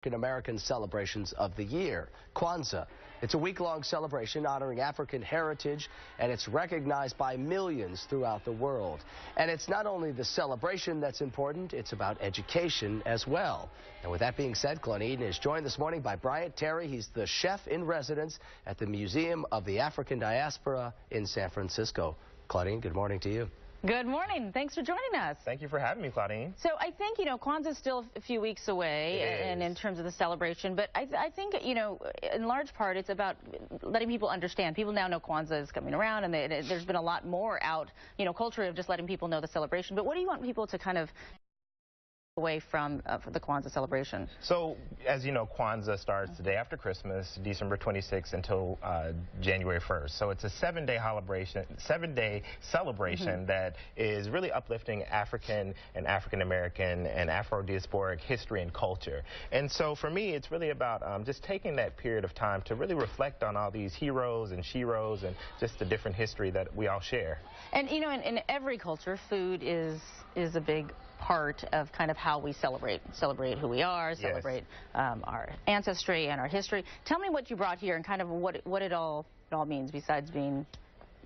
American celebrations of the year, Kwanza. It's a week-long celebration honoring African heritage, and it's recognized by millions throughout the world. And it's not only the celebration that's important, it's about education as well. And with that being said, Claudine is joined this morning by Bryant Terry. He's the chef in residence at the Museum of the African Diaspora in San Francisco. Claudine, good morning to you. Good morning. Thanks for joining us. Thank you for having me, Claudine. So I think, Kwanza's still a few weeks away and in terms of the celebration, but I think, in large part it's about letting people understand. People now know Kwanza is coming around, and there's been a lot more out, culture of just letting people know the celebration. But what do you want people to kind of away from for the Kwanza celebration? So, as you know, Kwanza starts the day after Christmas, December 26th until January 1st. So it's a seven-day celebration that is really uplifting African and African-American and Afro-diasporic history and culture. And so for me, it's really about just taking that period of time to really reflect on all these heroes and sheroes and just the different history that we all share. And, in every culture, food is a big part of kind of how we celebrate who we are, celebrate our ancestry and our history. Tell me what you brought here and kind of what it all means besides being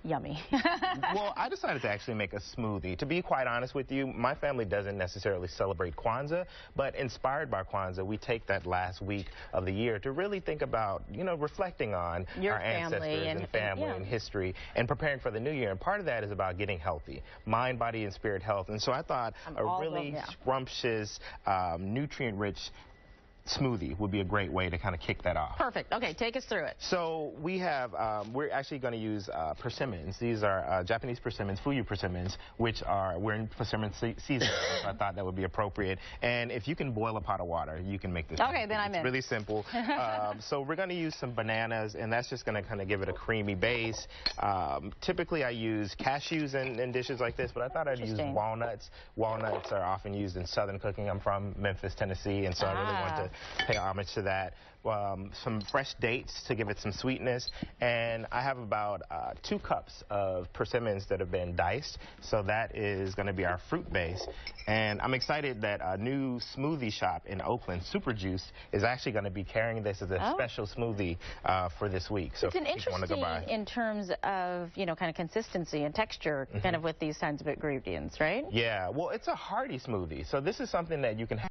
yummy. Well, I decided to actually make a smoothie. To be quite honest with you, my family doesn't necessarily celebrate Kwanza, but inspired by Kwanza, we take that last week of the year to really think about, reflecting on our ancestors and family and history and preparing for the new year. And part of that is about getting healthy, mind, body, and spirit health. And so I thought a really scrumptious, nutrient-rich smoothie would be a great way to kind of kick that off. Perfect. Okay, take us through it. So we have, we're actually going to use persimmons. These are Japanese persimmons, fuyu persimmons, which we're in persimmon season. So I thought that would be appropriate. And if you can boil a pot of water, you can make this. Okay, then I'm in. It's really simple. So we're going to use some bananas, and that's just going to kind of give it a creamy base. Typically, I use cashews in dishes like this, but I thought I'd use walnuts. Walnuts are often used in Southern cooking. I'm from Memphis, Tennessee, and so I really want to pay homage to that. Some fresh dates to give it some sweetness, and I have about 2 cups of persimmons that have been diced, so that is going to be our fruit base. And I'm excited that a new smoothie shop in Oakland, Super Juice, is actually going to be carrying this as a special smoothie for this week. So it's an interesting in terms of, kind of consistency and texture, kind of with these kinds of ingredients, right? Yeah, well, it's a hearty smoothie, so this is something that you can have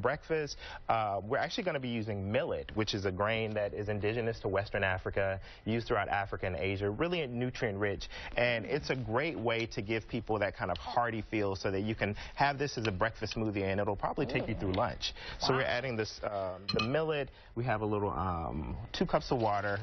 breakfast. We're actually going to be using millet, which is a grain that is indigenous to Western Africa, used throughout Africa and Asia, really nutrient rich, and it's a great way to give people that kind of hearty feel so that you can have this as a breakfast smoothie, and it'll probably take you through lunch. So we're adding this, the millet. We have a little 2 cups of water.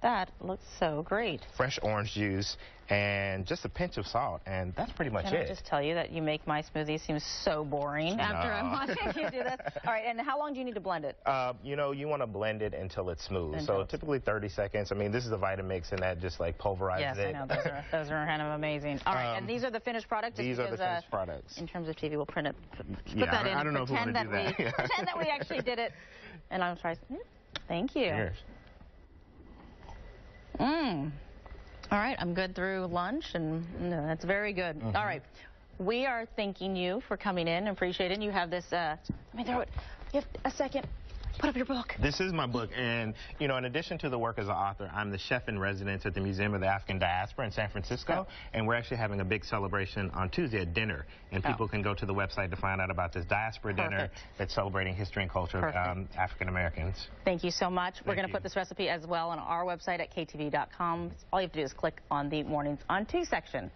That looks so great. Fresh orange juice and just a pinch of salt, and that's pretty much it. Can I just tell you that you make my smoothie seem so boring after I'm watching you do this? All right, and how long do you need to blend it? You want to blend it until it's smooth. So typically 30 seconds. I mean, this is a Vitamix, and that just like pulverizes it. Yes, I know. Those are kind of amazing. All right, and these are the finished products? These are the finished products. In terms of TV, we'll print it, put that in, I don't know if we want to do that. Pretend that we actually did it. And I'm sorry. Thank you. Cheers. All right, I'm good through lunch, and that's very good. All right, we are thanking you for coming in and appreciate it. You have this, let me throw it. You have a second. Put up your book. This is my book, and in addition to the work as an author, I'm the chef in residence at the Museum of the African Diaspora in San Francisco, and we're actually having a big celebration on Tuesday at dinner, and people can go to the website to find out about this diaspora dinner that's celebrating history and culture of African Americans. Thank you so much. We're going to put this recipe as well on our website at KTVU.com. All you have to do is click on the Mornings on 2 section.